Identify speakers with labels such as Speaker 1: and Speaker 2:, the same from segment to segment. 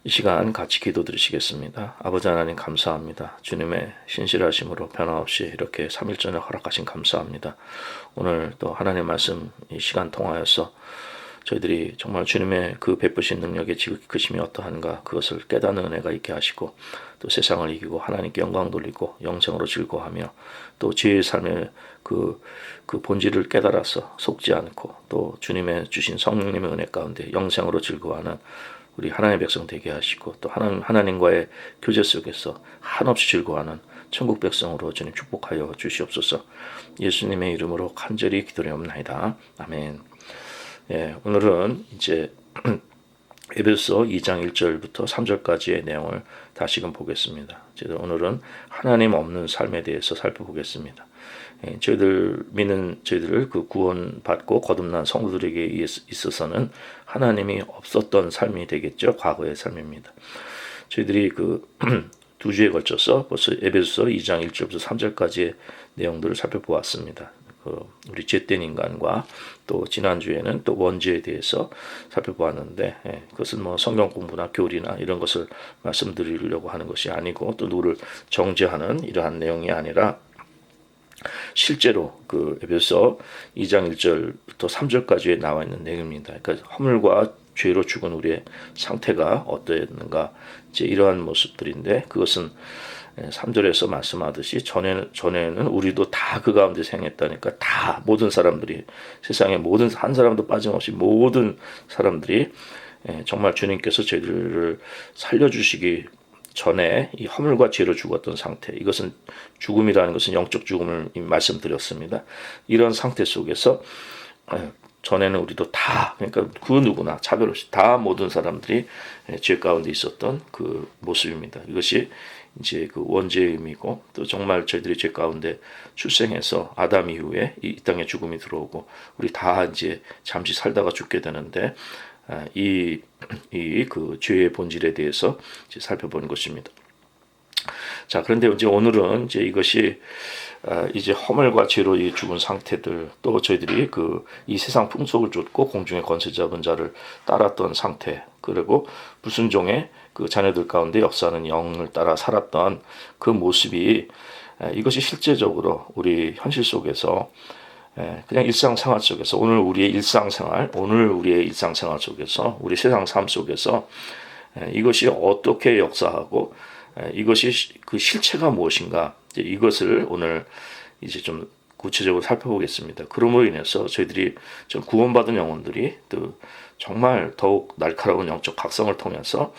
Speaker 1: 이 시간 같이 기도드리시겠습니다. 아버지 하나님 감사합니다. 주님의 신실하심으로 변함없이 이렇게 3일 전에 허락하신 감사합니다. 오늘 또 하나님의 말씀 이 시간 통하여서 저희들이 정말 주님의 그 베푸신 능력의 지극히심이 어떠한가 그것을 깨닫는 은혜가 있게 하시고 또 세상을 이기고 하나님께 영광 돌리고 영생으로 즐거워하며 또 죄의 삶의 그 본질을 깨달아서 속지 않고 또 주님의 주신 성령님의 은혜 가운데 영생으로 즐거워하는 우리 하나님의 백성 되게 하시고 또 하나님과의 교제 속에서 한없이 즐거워하는 천국 백성으로 주님 축복하여 주시옵소서. 예수님의 이름으로 간절히 기도하옵나이다. 아멘. 예, 오늘은 이제 에베소 2장 1절부터 3절까지의 내용을 다시금 보겠습니다. 오늘은 하나님 없는 삶에 대해서 살펴보겠습니다. 예, 저희들 믿는 저희들 그 구원받고 거듭난 성도들에게 있어서는 하나님이 없었던 삶이 되겠죠. 과거의 삶입니다. 저희들이 그 두 주에 걸쳐서 벌써 에베소 2장 1절부터 3절까지의 내용들을 살펴보았습니다. 우리 죄된 인간과 또 지난주에는 또 원죄에 대해서 살펴보았는데 그것은 뭐 성경 공부나 교리나 이런 것을 말씀드리려고 하는 것이 아니고 또 누구를 정죄하는 이러한 내용이 아니라 실제로 그 에베소 2장 1절부터 3절까지에 나와 있는 내용입니다. 그러니까 허물과 죄로 죽은 우리의 상태가 어떠했는가 이제 이러한 모습들인데 그것은 3절에서 말씀하듯이 전에는 우리도 다 그 가운데 생했다니까 다 모든 사람들이 세상의 모든 한 사람도 빠짐없이 모든 사람들이 정말 주님께서 저희들을 살려주시기 전에 이 허물과 죄로 죽었던 상태 이것은 죽음이라는 것은 영적 죽음을 말씀드렸습니다. 이런 상태 속에서 전에는 우리도 다 그러니까 그 누구나 차별 없이 다 모든 사람들이 죄 가운데 있었던 그 모습입니다. 이것이 이제 그 원죄의 의미고 또 정말 저희들이 죄 가운데 출생해서 아담 이후에 이 땅에 죽음이 들어오고 우리 다 이제 잠시 살다가 죽게 되는데 이 그 죄의 본질에 대해서 이제 살펴보는 것입니다. 자, 그런데 이제 오늘은 이제 이것이 이제 허물과 죄로 죽은 상태들 또 저희들이 그 이 세상 풍속을 쫓고 공중의 권세 잡은 자를 따랐던 상태 그리고 불순종의 그 자녀들 가운데 역사하는 영을 따라 살았던 그 모습이 이것이 실제적으로 우리 현실 속에서 그냥 일상생활 속에서 오늘 우리의 일상생활 속에서 우리 세상 삶 속에서 이것이 어떻게 역사하고 이것이 그 실체가 무엇인가 이것을 오늘 이제 좀 구체적으로 살펴보겠습니다. 그럼으로 인해서 저희들이 좀 구원받은 영혼들이 또 정말 더욱 날카로운 영적 각성을 통해서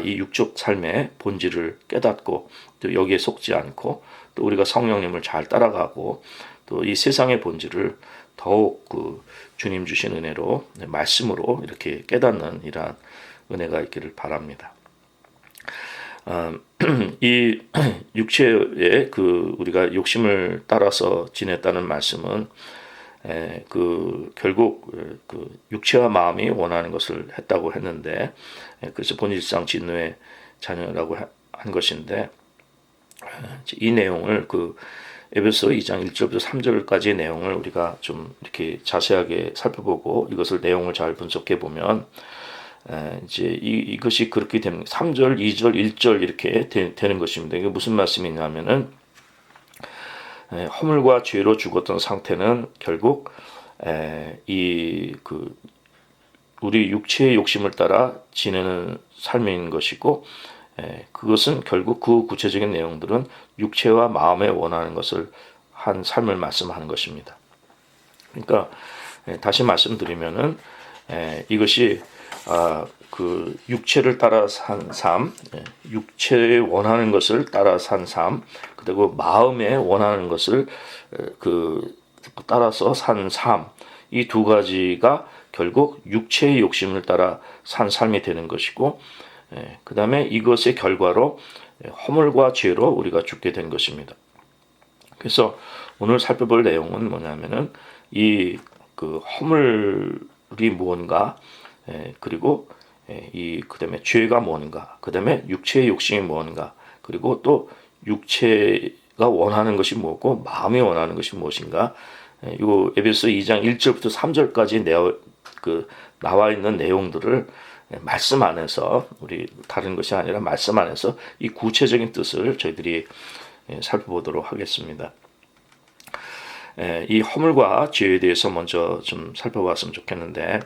Speaker 1: 이 육적 삶의 본질을 깨닫고 또 여기에 속지 않고 또 우리가 성령님을 잘 따라가고 또 이 세상의 본질을 더욱 그 주님 주신 은혜로 말씀으로 이렇게 깨닫는 이러한 은혜가 있기를 바랍니다. 이 육체의 그 우리가 욕심을 따라서 지냈다는 말씀은 그 결국 그 육체와 마음이 원하는 것을 했다고 했는데 그래서 본질상 진노의 자녀라고 한 것인데 이 내용을 그 에베소 2장 1절부터 3절까지의 내용을 우리가 좀 이렇게 자세하게 살펴보고 이것을 내용을 잘 분석해 보면 이제 이것이 그렇게 되는 3절, 2절, 1절 이렇게 되는 것입니다. 이게 무슨 말씀이냐면은 허물과 죄로 죽었던 상태는 결국 이 그 우리 육체의 욕심을 따라 지내는 삶인 것이고 그것은 결국 그 구체적인 내용들은 육체와 마음에 원하는 것을 한 삶을 말씀하는 것입니다. 그러니까 다시 말씀드리면은 이것이 그 육체를 따라 산 삶, 육체에 원하는 것을 따라 산 삶, 그리고 마음에 원하는 것을 그 따라서 산 삶, 이 두 가지가 결국 육체의 욕심을 따라 산 삶이 되는 것이고, 그 다음에 이것의 결과로 허물과 죄로 우리가 죽게 된 것입니다. 그래서 오늘 살펴볼 내용은 뭐냐면은 이 그 허물이 무언가 그리고 그다음에 죄가 뭔가, 그다음에 육체의 욕심이 뭔가, 그리고 또 육체가 원하는 것이 뭐고 마음이 원하는 것이 무엇인가. 이 에베소 2장 1절부터 3절까지 나와 있는 내용들을 말씀 안에서 우리 다른 것이 아니라 말씀 안에서 이 구체적인 뜻을 저희들이 살펴보도록 하겠습니다. 이 허물과 죄에 대해서 먼저 좀 살펴봤으면 좋겠는데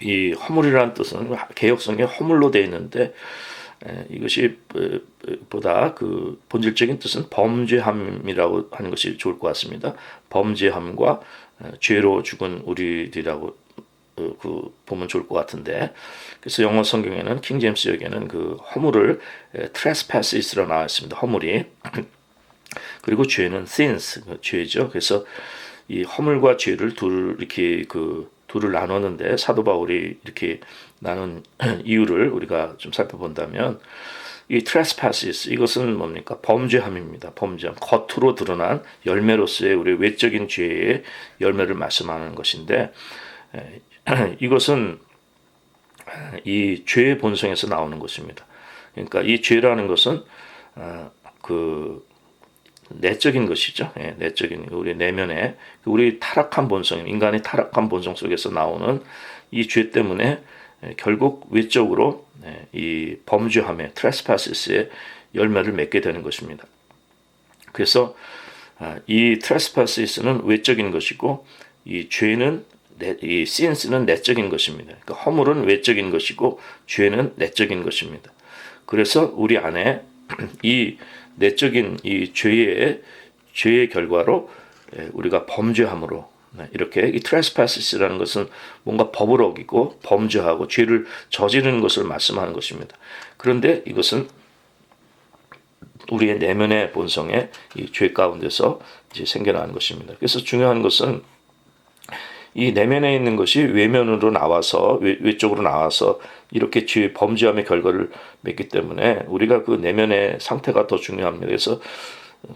Speaker 1: 이 허물이라는 뜻은 개역성에 허물로 되어 있는데 이것이 보다 그 본질적인 뜻은 범죄함이라고 하는 것이 좋을 것 같습니다. 범죄함과 죄로 죽은 우리들이라고 그 보면 좋을 것 같은데 그래서 영어 성경에는 킹 제임스 역에는 그 허물을 trespasses로 나와 있습니다. 허물이 그리고 죄는 sins 죄죠. 그래서 이 허물과 죄를 둘을 나눴는데 사도 바울이 이렇게 나눈 이유를 우리가 좀 살펴본다면 이 trespasses 이것은 뭡니까? 범죄함입니다. 범죄함. 겉으로 드러난 열매로서의 우리 외적인 죄의 열매를 말씀하는 것인데 이것은 이 죄의 본성에서 나오는 것입니다. 그러니까 이 죄라는 것은 그 내적인 것이죠. 내적인 우리 내면에 우리 타락한 본성, 인간의 타락한 본성 속에서 나오는 이 죄 때문에 결국 외적으로 이 범죄함의 trespasses의 열매를 맺게 되는 것입니다. 그래서 이 trespasses는 외적인 것이고 이 죄는 이 sins는 내적인 것입니다. 그러니까 허물은 외적인 것이고 죄는 내적인 것입니다. 그래서 우리 안에 이 내적인 이 죄의 결과로 우리가 범죄함으로 이렇게 이 trespasses라는 것은 뭔가 법을 어기고 범죄하고 죄를 저지르는 것을 말씀하는 것입니다. 그런데 이것은 우리의 내면의 본성의 이 죄 가운데서 이제 생겨나는 것입니다. 그래서 중요한 것은 이 내면에 있는 것이 외면으로 나와서 외적으로 나와서 이렇게 죄 범죄함의 결과를 맺기 때문에 우리가 그 내면의 상태가 더 중요합니다. 그래서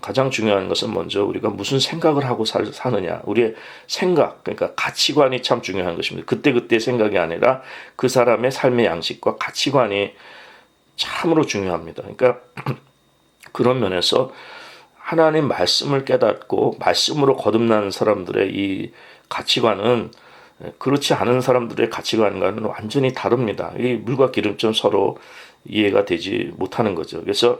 Speaker 1: 가장 중요한 것은 먼저 우리가 무슨 생각을 하고 사느냐. 우리의 생각, 그러니까 가치관이 참 중요한 것입니다. 그때 생각이 아니라 그 사람의 삶의 양식과 가치관이 참으로 중요합니다. 그러니까 그런 면에서 하나님 말씀을 깨닫고 말씀으로 거듭나는 사람들의 이 가치관은 그렇지 않은 사람들의 가치관과는 완전히 다릅니다. 이 물과 기름처럼 서로 이해가 되지 못하는 거죠. 그래서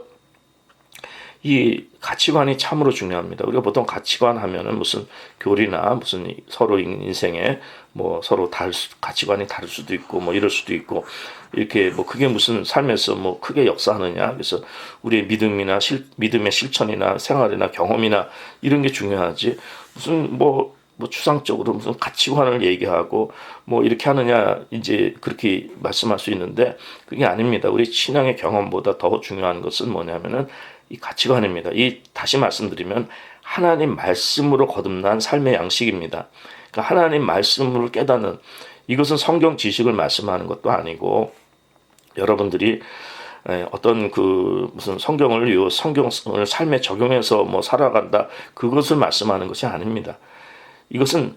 Speaker 1: 이 가치관이 참으로 중요합니다. 우리가 보통 가치관 하면은 무슨 교리나 무슨 서로 인생에 뭐 서로 가치관이 다를 수도 있고 뭐 이럴 수도 있고 이렇게 뭐 그게 무슨 삶에서 뭐 크게 역사하느냐. 그래서 우리의 믿음이나 믿음의 실천이나 생활이나 경험이나 이런 게 중요하지. 무슨 뭐 추상적으로 무슨 가치관을 얘기하고 뭐 이렇게 하느냐 이제 그렇게 말씀할 수 있는데 그게 아닙니다. 우리 신앙의 경험보다 더 중요한 것은 뭐냐면은 이 가치관입니다. 다시 말씀드리면 하나님 말씀으로 거듭난 삶의 양식입니다. 그러니까 하나님 말씀을 깨닫는 이것은 성경 지식을 말씀하는 것도 아니고 여러분들이 어떤 그 무슨 성경을 삶에 적용해서 뭐 살아간다 그것을 말씀하는 것이 아닙니다. 이것은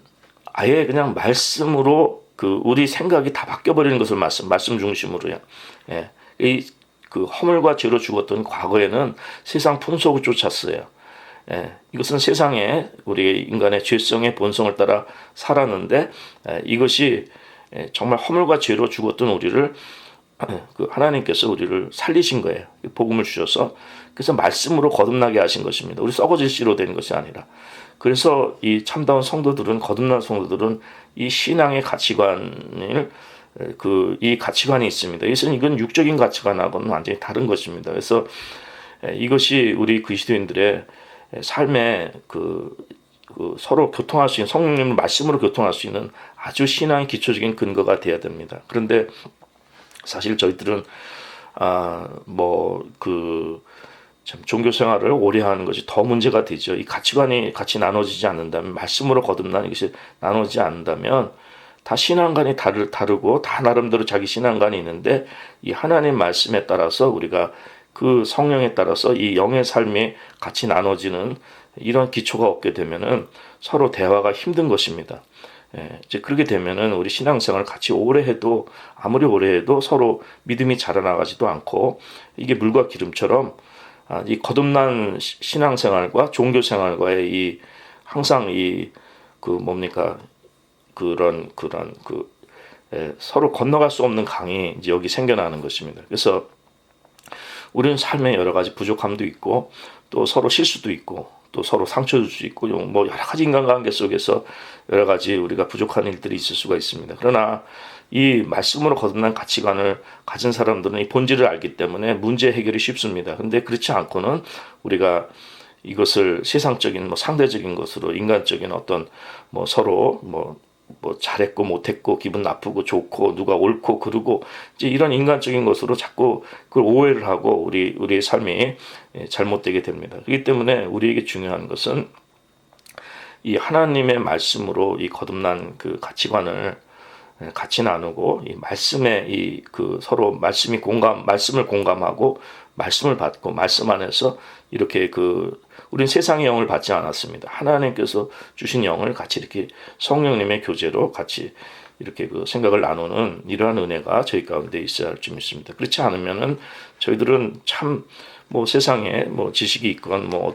Speaker 1: 아예 그냥 말씀으로 그 우리 생각이 다 바뀌어버리는 것을 말씀 중심으로요. 그 허물과 죄로 죽었던 과거에는 세상 풍속을 쫓았어요. 이것은 세상에 우리 인간의 죄성의 본성을 따라 살았는데 이것이 정말 허물과 죄로 죽었던 우리를 그 하나님께서 우리를 살리신 거예요. 복음을 주셔서 그래서 말씀으로 거듭나게 하신 것입니다. 우리 썩어질 씨로 된 것이 아니라. 그래서 이 참다운 성도들은 거듭난 성도들은 이 신앙의 가치관을 이 가치관이 있습니다. 이건 육적인 가치관하고는 완전히 다른 것입니다. 그래서 이것이 우리 그리스도인들의 삶에 서로 교통할 수 있는 성령님의 말씀으로 교통할 수 있는 아주 신앙의 기초적인 근거가 되어야 됩니다. 그런데 사실 저희들은 참 종교 생활을 오래 하는 것이 더 문제가 되죠. 이 가치관이 같이 나눠지지 않는다면 말씀으로 거듭나는 것이 나눠지지 않는다면 다 신앙관이 다르고 다 나름대로 자기 신앙관이 있는데 이 하나님 말씀에 따라서 우리가 그 성령에 따라서 이 영의 삶이 같이 나눠지는 이런 기초가 없게 되면은 서로 대화가 힘든 것입니다. 이제 그렇게 되면은 우리 신앙생활을 같이 오래 해도 아무리 오래 해도 서로 믿음이 자라나가지도 않고 이게 물과 기름처럼 이 거듭난 신앙생활과 종교생활과의 항상 그런 서로 건너갈 수 없는 강이 이제 여기 생겨나는 것입니다. 그래서 우리는 삶에 여러 가지 부족함도 있고 또 서로 실수도 있고 또 서로 상처 줄 수 있고 뭐 여러 가지 인간관계 속에서 여러 가지 우리가 부족한 일들이 있을 수가 있습니다. 그러나 이 말씀으로 거듭난 가치관을 가진 사람들은 이 본질을 알기 때문에 문제 해결이 쉽습니다. 근데 그렇지 않고는 우리가 이것을 세상적인 뭐 상대적인 것으로 인간적인 어떤 뭐 서로 뭐 잘했고 못했고 기분 나쁘고 좋고 누가 옳고 그르고 이제 이런 인간적인 것으로 자꾸 그걸 오해를 하고 우리의 삶이 잘못되게 됩니다. 그렇기 때문에 우리에게 중요한 것은 이 하나님의 말씀으로 이 거듭난 그 가치관을 같이 나누고 이 말씀에 이 그 서로 말씀을 공감하고 말씀을 받고 말씀 안에서 이렇게 우린 세상의 영을 받지 않았습니다. 하나님께서 주신 영을 같이 이렇게 성령님의 교제로 같이 이렇게 그 생각을 나누는 이러한 은혜가 저희 가운데 있어야 할 줄 믿습니다. 그렇지 않으면은 저희들은 참 뭐 세상에 뭐 지식이 있건 뭐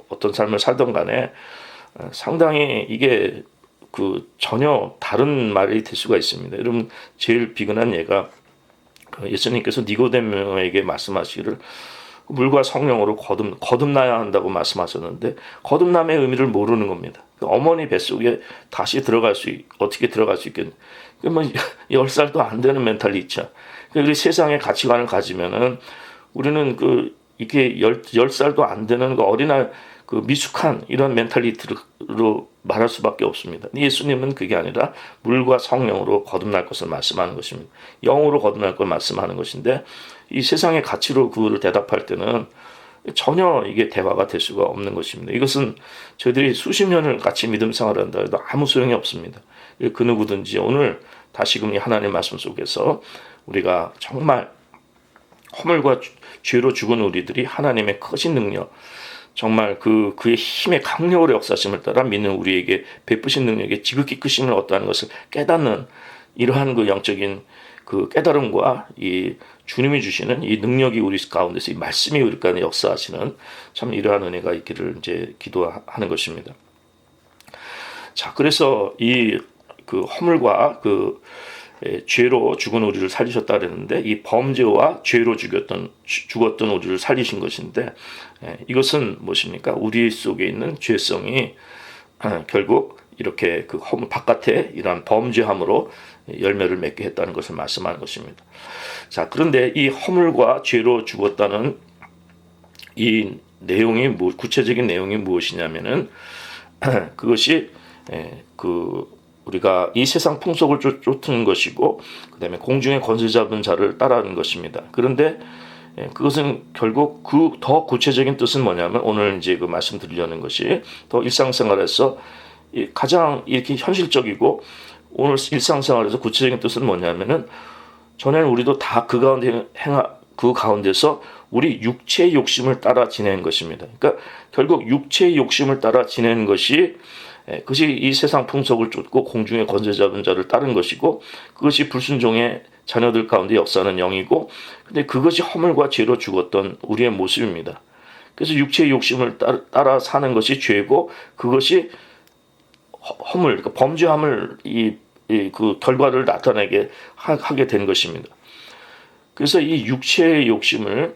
Speaker 1: 어떤 삶을 살던 간에 상당히 이게 전혀 다른 말이 될 수가 있습니다. 여러분 제일 비근한 예가 예수님께서 니고데모에게 말씀하시기를 물과 성령으로 거듭나야 한다고 말씀하셨는데 거듭남의 의미를 모르는 겁니다. 어머니 뱃속에 다시 어떻게 들어갈 수 있겠냐. 뭐 10살도 안 되는 멘탈리티죠. 우리 세상의 가치관을 가지면은 우리는 이게 10살도 안 되는 어린아이 미숙한 이런 멘탈리티로 말할 수밖에 없습니다. 예수님은 그게 아니라 물과 성령으로 거듭날 것을 말씀하는 것입니다. 영으로 거듭날 걸 말씀하는 것인데 이 세상의 가치로 그거를 대답할 때는 전혀 이게 대화가 될 수가 없는 것입니다. 이것은 저희들이 수십 년을 같이 믿음 생활을 한다 해도 아무 소용이 없습니다. 그 누구든지 오늘 다시금 이 하나님의 말씀 속에서 우리가 정말 허물과 죄로 죽은 우리들이 하나님의 크신 능력, 정말 그의 힘의 강력으로 역사심을 따라 믿는 우리에게 베푸신 능력의 지극히 크심을 얻다는 것을 깨닫는 이러한 영적인 깨달음과 이 주님이 주시는 이 능력이 우리 가운데서 이 말씀이 우리 가운데 역사하시는 참 이러한 은혜가 있기를 이제 기도하는 것입니다. 자, 그래서 이 허물과 죄로 죽은 우리를 살리셨다 그랬는데 이 범죄와 죄로 죽었던 우리를 살리신 것인데 이것은 무엇입니까? 우리 속에 있는 죄성이 결국 이렇게 허물 바깥에 이러한 범죄함으로 열매를 맺게 했다는 것을 말씀하는 것입니다. 자, 그런데 이 허물과 죄로 죽었다는 이 내용이 구체적인 내용이 무엇이냐면은 그것이 우리가 이 세상 풍속을 쫓는 것이고 그다음에 공중의 권세 잡은 자를 따라하는 것입니다. 그런데 그것은 결국 더 구체적인 뜻은 뭐냐면 오늘 이제 말씀드리려는 것이 더 일상생활에서 가장 이렇게 현실적이고 오늘 일상생활에서 구체적인 뜻은 뭐냐면은 전에는 우리도 다 그 가운데서 우리 육체의 욕심을 따라 지내는 것입니다. 그러니까 결국 육체의 욕심을 따라 지내는 것이 이 세상 풍속을 쫓고 공중의 권세 잡은 자를 따른 것이고 그것이 불순종의 자녀들 가운데 역사하는 영이고 근데 그것이 허물과 죄로 죽었던 우리의 모습입니다. 그래서 육체의 욕심을 따라 사는 것이 죄고 그것이 허물, 그러니까 범죄함을 그 결과를 나타내게 하게 된 것입니다. 그래서 이 육체의 욕심이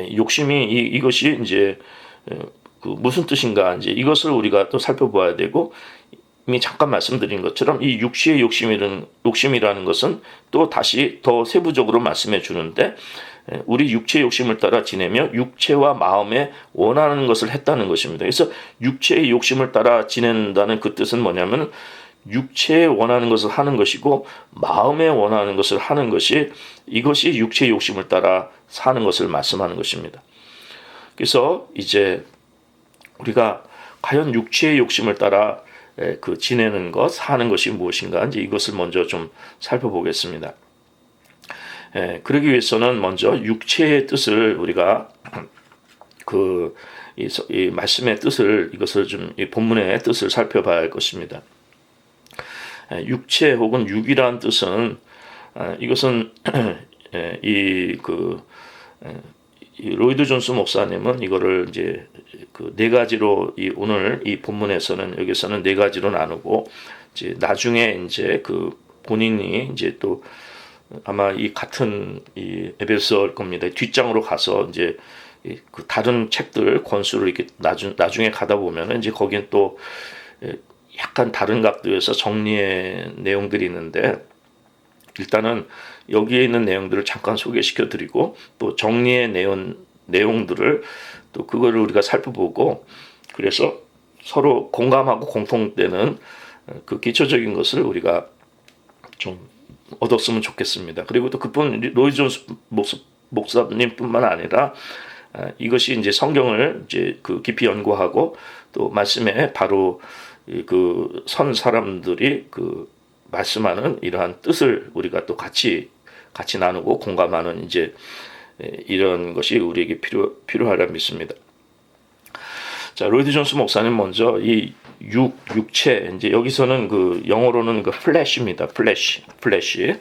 Speaker 1: 이것이 이제 무슨 뜻인가 이제 이것을 우리가 또 살펴봐야 되고 이미 잠깐 말씀드린 것처럼 이 육체의 욕심이라는 것은 또 다시 더 세부적으로 말씀해 주는데 우리 육체의 욕심을 따라 지내며 육체와 마음에 원하는 것을 했다는 것입니다. 그래서 육체의 욕심을 따라 지낸다는 그 뜻은 뭐냐면 육체에 원하는 것을 하는 것이고 마음에 원하는 것을 하는 것이 이것이 육체의 욕심을 따라 사는 것을 말씀하는 것입니다. 그래서 이제 우리가 과연 육체의 욕심을 따라 지내는 것, 사는 것이 무엇인가 이제 이것을 먼저 좀 살펴보겠습니다. 그러기 위해서는 먼저 육체의 뜻을 우리가 이 말씀의 뜻을 이것을 좀 이 본문의 뜻을 살펴봐야 할 것입니다. 육체 혹은 육이라는 뜻은 이것은 이 로이드 존스 목사님은 이거를 이제 네 가지로 오늘 이 본문에서는 여기서는 네 가지로 나누고 이제 나중에 이제 본인이 이제 또 아마 이 같은 이 에베소일 겁니다. 뒷장으로 가서 이제 그 다른 책들 권수를 이렇게 나중에 가다 보면은 이제 거긴 또 약간 다른 각도에서 정리의 내용들이 있는데, 일단은 여기에 있는 내용들을 잠깐 소개시켜 드리고 또 정리의 내용들을 또 그거를 우리가 살펴보고, 그래서 서로 공감하고 공통되는 그 기초적인 것을 우리가 좀 얻었으면 좋겠습니다. 그리고 또 그뿐 로이 존스 목사님뿐만 아니라 이것이 이제 성경을 이제 그 깊이 연구하고 또 말씀에 바로 그 선 사람들이 그 말씀하는 이러한 뜻을 우리가 또 같이 나누고 공감하는 이제 이런 것이 우리에게 필요하라 믿습니다. 자, 로이드 존스 목사님 먼저 이 육체, 이제 여기서는 그 영어로는 그 플래시입니다. 플래시.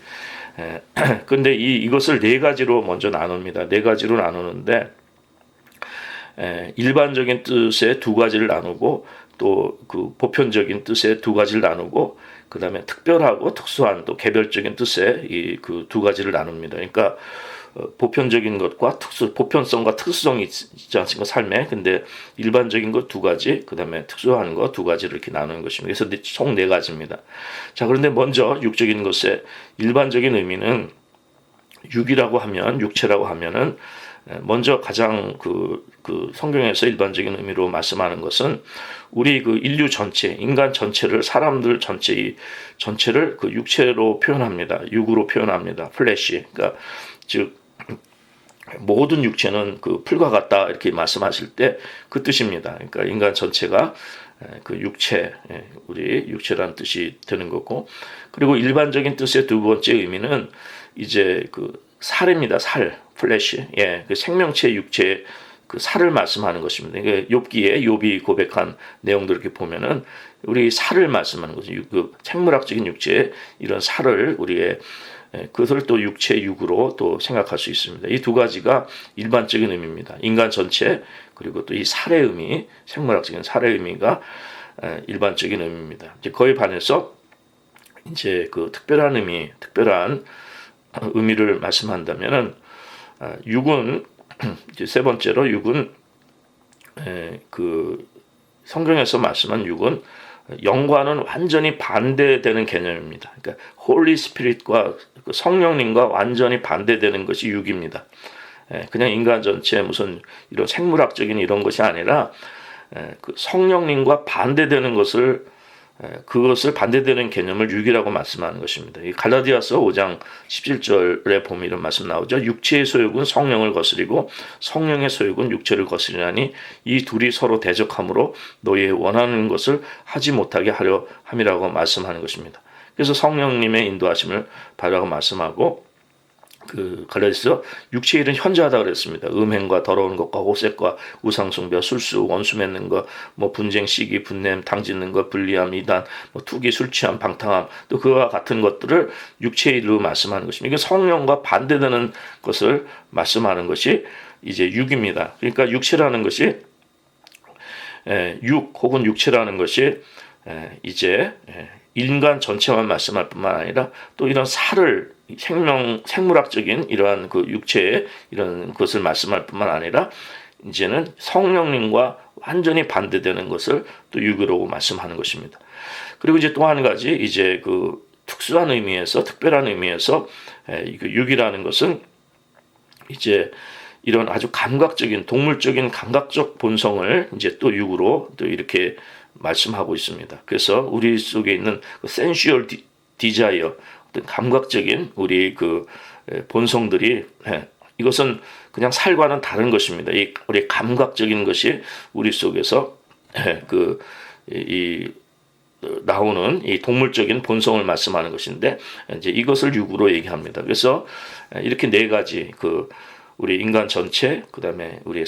Speaker 1: 근데 이것을 네 가지로 먼저 나눕니다. 네 가지로 나누는데, 일반적인 뜻의 두 가지를 나누고 또 그 보편적인 뜻의 두 가지를 나누고, 그 다음에 특별하고 특수한 또 개별적인 뜻의 이 그 두 가지를 나눕니다. 그러니까 보편적인 것과 보편성과 특수성이 있지 않습니까, 삶에. 근데 일반적인 것 두 가지, 그 다음에 특수한 것 두 가지를 이렇게 나누는 것입니다. 그래서 총 네 가지입니다. 자, 그런데 먼저 육적인 것의 일반적인 의미는, 육이라고 하면, 육체라고 하면은 먼저 가장 그 성경에서 일반적인 의미로 말씀하는 것은 우리 그 인류 전체, 인간 전체를, 사람들 전체를 그 육체로 표현합니다. 육으로 표현합니다. 플래시. 그러니까 즉 모든 육체는 그 풀과 같다, 이렇게 말씀하실 때 그 뜻입니다. 그러니까 인간 전체가 그 육체, 우리 육체라는 뜻이 되는 거고, 그리고 일반적인 뜻의 두 번째 의미는 이제 그 살입니다. 살, 플래시, 그 생명체 육체, 그 살을 말씀하는 것입니다. 그러니까 욥기 고백한 내용들 이렇게 보면은 우리 살을 말씀하는 거죠. 그 생물학적인 육체, 이런 살을 우리의 그것을 또 육으로 또 생각할 수 있습니다. 이 두 가지가 일반적인 의미입니다. 인간 전체, 그리고 또 이 살의 의미, 생물학적인 살의 의미가 일반적인 의미입니다. 이제 거에 반해서 이제 그 특별한 의미를 말씀한다면은, 육은 이제 세 번째로, 육은 그 성경에서 말씀한 육은 영과는 완전히 반대되는 개념입니다. 그러니까 홀리 스피릿과 성령님과 완전히 반대되는 것이 육입니다. 그냥 인간 전체 무슨 이런 생물학적인 이런 것이 아니라 그 성령님과 반대되는 그것을 반대되는 개념을 육이라고 말씀하는 것입니다. 이 갈라디아서 5장 17절에 보면 이런 말씀 나오죠. 육체의 소욕은 성령을 거스리고 성령의 소욕은 육체를 거스리나니 이 둘이 서로 대적함으로 너희의 원하는 것을 하지 못하게 하려 함이라고 말씀하는 것입니다. 그래서 성령님의 인도하심을 받으라고 말씀하고, 그 갈라디아서 육체의 일은 현저하다 그랬습니다. 음행과 더러운 것과 호색과 우상숭배, 술수, 원수 맺는 것, 뭐 분쟁, 시기, 분냄, 당짓는 것, 불리함, 이단, 뭐 투기, 술취함, 방탕함, 또 그와 같은 것들을 육체의 일로 말씀하는 것입니다. 이게 성령과 반대되는 것을 말씀하는 것이 이제 육입니다. 그러니까 육체라는 것이 혹은 육체라는 것이 이제 인간 전체만 말씀할 뿐만 아니라 또 이런 살을 생물학적인 이러한 그 육체의 이런 것을 말씀할 뿐만 아니라 이제는 성령님과 완전히 반대되는 것을 또 육으로 말씀하는 것입니다. 그리고 이제 또 한 가지, 이제 그 특수한 의미에서, 특별한 의미에서 육이라는 것은 이제 이런 아주 감각적인, 동물적인 감각적 본성을 이제 또 육으로 또 이렇게 말씀하고 있습니다. 그래서 우리 속에 있는 그 sensual desire, 어떤 감각적인 우리 그 본성들이, 이것은 그냥 살과는 다른 것입니다. 우리 감각적인 것이 우리 속에서 나오는 이 동물적인 본성을 말씀하는 것인데, 이제 이것을 육으로 얘기합니다. 그래서 이렇게 네 가지, 우리 인간 전체, 그 다음에 우리의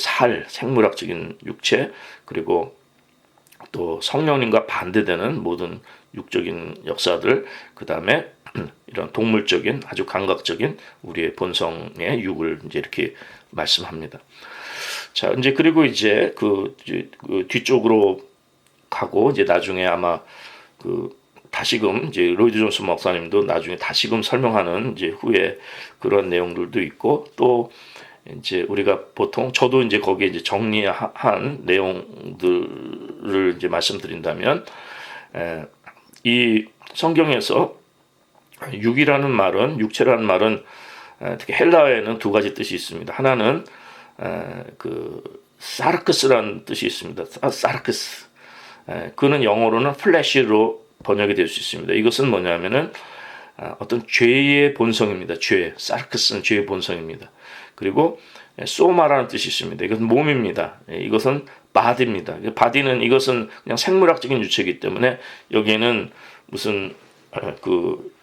Speaker 1: 생물학적인 육체, 그리고 또 성령님과 반대되는 모든 육적인 역사들, 그 다음에 이런 동물적인 아주 감각적인 우리의 본성의 육을 이제 이렇게 말씀합니다. 자, 이제 그리고 이제 그 뒤쪽으로 가고, 이제 나중에 아마 다시금 이제 로이드 존스 목사님도 나중에 다시금 설명하는 이제 후에 그런 내용들도 있고, 또 이제 우리가 보통 저도 이제 거기에 이제 정리한 내용들을 이제 말씀드린다면, 이 성경에서 육이라는 말은, 육체라는 말은 특히 헬라어에는 두 가지 뜻이 있습니다. 하나는 그 사르크스라는 뜻이 있습니다. 사르크스. 그는 영어로는 플래시로 번역이 될 수 있습니다. 이것은 뭐냐면은 어떤 죄의 본성입니다. 죄. 사르크스는 죄의 본성입니다. 그리고 소마라는 뜻이 있습니다. 이것은 몸입니다. 이것은 바디입니다. 바디는 이것은 그냥 생물학적인 유체이기 때문에 여기에는 무슨 그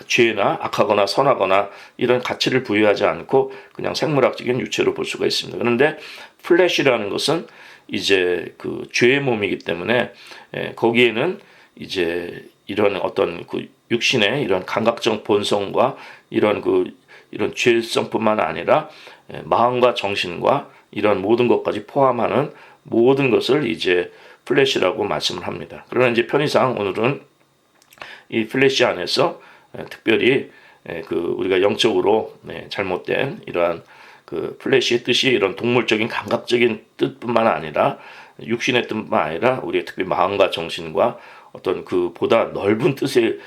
Speaker 1: 죄나 악하거나 선하거나 이런 가치를 부여하지 않고 그냥 생물학적인 유체로 볼 수가 있습니다. 그런데 플래시라는 것은 이제 그 죄의 몸이기 때문에 거기에는 이제 이런 어떤 그 육신의 이런 감각적 본성과 이런 죄성뿐만 아니라 마음과 정신과 이런 모든 것까지 포함하는 모든 것을 이제 플래시라고 말씀을 합니다. 그러나 이제 편의상 오늘은 이 플래시 안에서 특별히 그 우리가 영적으로 잘못된 이러한 그 플래시의 뜻이 이런 동물적인 감각적인 뜻뿐만 아니라 육신의 뜻뿐만 아니라 우리의 특별히 마음과 정신과 어떤 그 보다 넓은 뜻의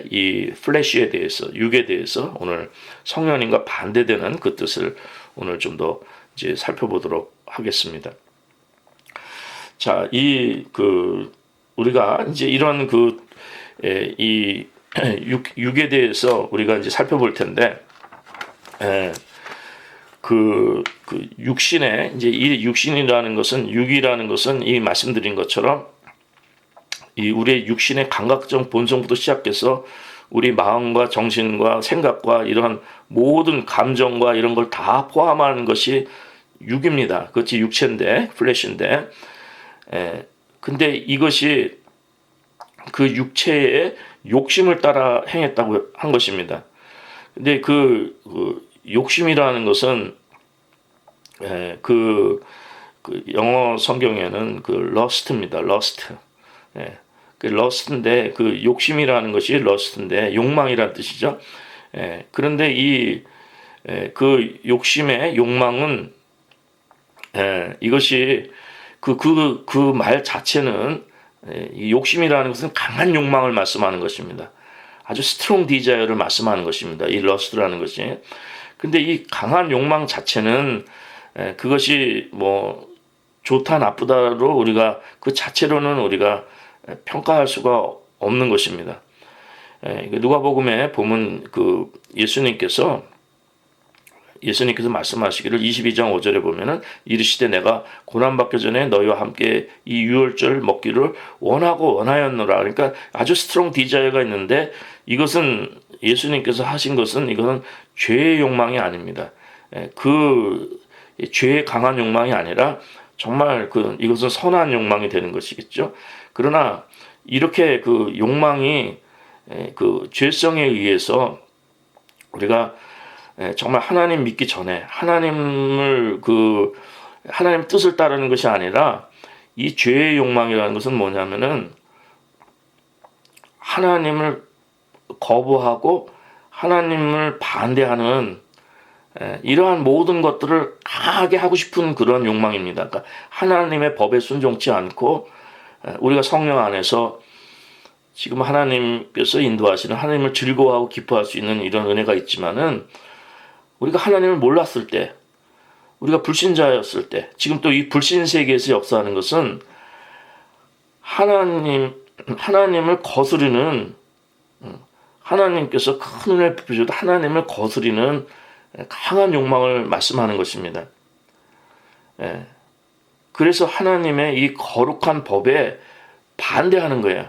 Speaker 1: 이 플래시에 대해서, 육에 대해서 오늘 성령님과 반대되는 그 뜻을 오늘 좀 더 이제 살펴보도록 하겠습니다. 자, 우리가 이제 이런 이 육에 대해서 우리가 이제 살펴볼 텐데, 육신의 이제 이 육신이라는 것은, 육이라는 것은 이 말씀드린 것처럼 이 우리의 육신의 감각적 본성부터 시작해서 우리 마음과 정신과 생각과 이러한 모든 감정과 이런 걸 다 포함하는 것이 육입니다. 그것이 육체인데, 플래시인데, 근데 이것이 그 육체의 욕심을 따라 행했다고 한 것입니다. 근데 그 욕심이라는 것은 그 영어 성경에는 그 lust입니다. lust. 그 lust인데 그 욕심이라는 것이 lust인데 욕망이라는 뜻이죠. 그런데 그 욕심의 욕망은 이것이 그 말 자체는 이 욕심이라는 것은 강한 욕망을 말씀하는 것입니다. 아주 스트롱 디자이어를 말씀하는 것입니다. 이 러스트라는 것이. 근데 이 강한 욕망 자체는 그것이 뭐 좋다 나쁘다로 우리가 그 자체로는 우리가 평가할 수가 없는 것입니다. 누가복음에 보면 그 예수님께서 말씀하시기를 22장 5절에 보면은 이르시되 내가 고난받기 전에 너희와 함께 이 유월절 먹기를 원하였노라. 그러니까 아주 스트롱 디자이어가 있는데 이것은 예수님께서 하신 것은 이것은 죄의 욕망이 아닙니다. 그 죄의 강한 욕망이 아니라 정말 이것은 선한 욕망이 되는 것이겠죠. 그러나 이렇게 그 욕망이 그 죄성에 의해서 우리가 정말 하나님 믿기 전에 하나님 뜻을 따르는 것이 아니라 이 죄의 욕망이라는 것은 뭐냐면은 하나님을 거부하고 하나님을 반대하는 이러한 모든 것들을 강하게 하고 싶은 그런 욕망입니다. 그러니까 하나님의 법에 순종치 않고 우리가 성령 안에서 지금 하나님께서 인도하시는 하나님을 즐거워하고 기뻐할 수 있는 이런 은혜가 있지만은 우리가 하나님을 몰랐을 때, 우리가 불신자였을 때, 지금 또 이 불신 세계에서 역사하는 것은 하나님을 거스르는, 하나님께서 큰 은혜를 베푸셔도 하나님을 거스르는 강한 욕망을 말씀하는 것입니다. 그래서 하나님의 이 거룩한 법에 반대하는 거예요.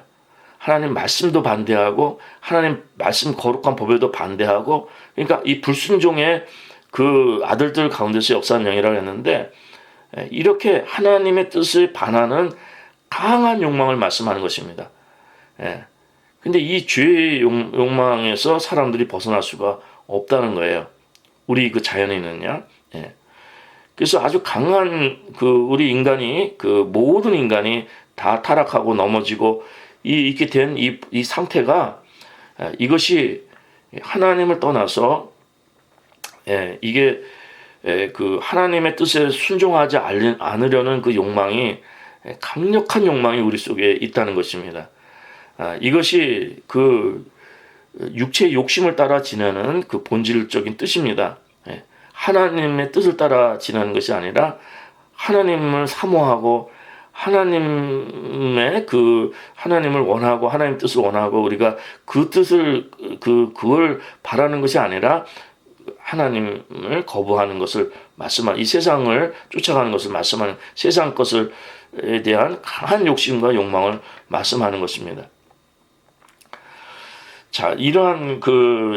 Speaker 1: 하나님 말씀도 반대하고 하나님 말씀 거룩한 법에도 반대하고, 그러니까 이 불순종의 그 아들들 가운데서 역사한 영이라고 했는데 이렇게 하나님의 뜻을 반하는 강한 욕망을 말씀하는 것입니다. 근데 이 죄의 욕망에서 사람들이 벗어날 수가 없다는 거예요. 우리 그 자연에는요. 그래서 아주 강한 우리 인간이 모든 인간이 다 타락하고 넘어지고 있게 된 이 상태가 이것이 하나님을 떠나서 이게 그 하나님의 뜻에 순종하지 않으려는 그 욕망이 강력한 욕망이 우리 속에 있다는 것입니다. 이것이 그 육체의 욕심을 따라 지내는 그 본질적인 뜻입니다. 하나님의 뜻을 따라 지내는 것이 아니라 하나님을 사모하고 하나님을 원하고 하나님 뜻을 원하고 우리가 그 뜻을 그걸 바라는 것이 아니라 하나님을 거부하는 것을 말씀하는, 이 세상을 쫓아가는 것을 말씀하는, 세상 것에 대한 강한 욕심과 욕망을 말씀하는 것입니다. 자, 이러한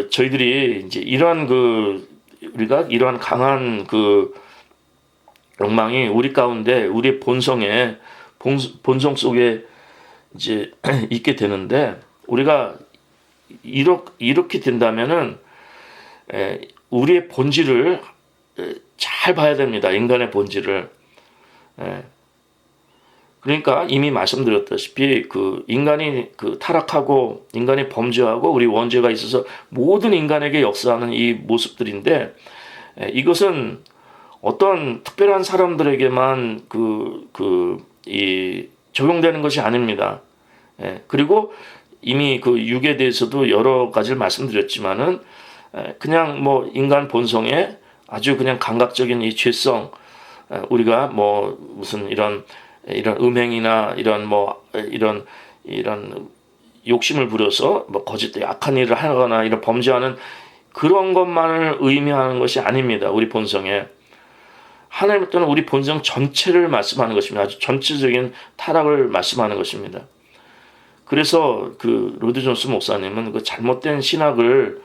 Speaker 1: 저희들이 이제 우리가 이러한 강한 욕망이 우리 가운데, 우리의 본성 속에 이제 있게 되는데, 우리가 이렇게 된다면은 우리의 본질을 잘 봐야 됩니다. 인간의 본질을. 그러니까 이미 말씀드렸다시피 인간이 타락하고 인간이 범죄하고 우리 원죄가 있어서 모든 인간에게 역사하는 이 모습들인데, 이것은 어떤 특별한 사람들에게만 적용되는 것이 아닙니다. 그리고 이미 육에 대해서도 여러 가지를 말씀드렸지만은 그냥 인간 본성에 아주 그냥 감각적인 이 죄성, 우리가 무슨 이런 음행이나 이런 욕심을 부려서 거짓 악한 일을 하거나 이런 범죄하는 그런 것만을 의미하는 것이 아닙니다. 우리 본성에 하나님 또는 우리 본성 전체를 말씀하는 것입니다. 아주 전체적인 타락을 말씀하는 것입니다. 그래서 로드 존스 목사님은 잘못된 신학을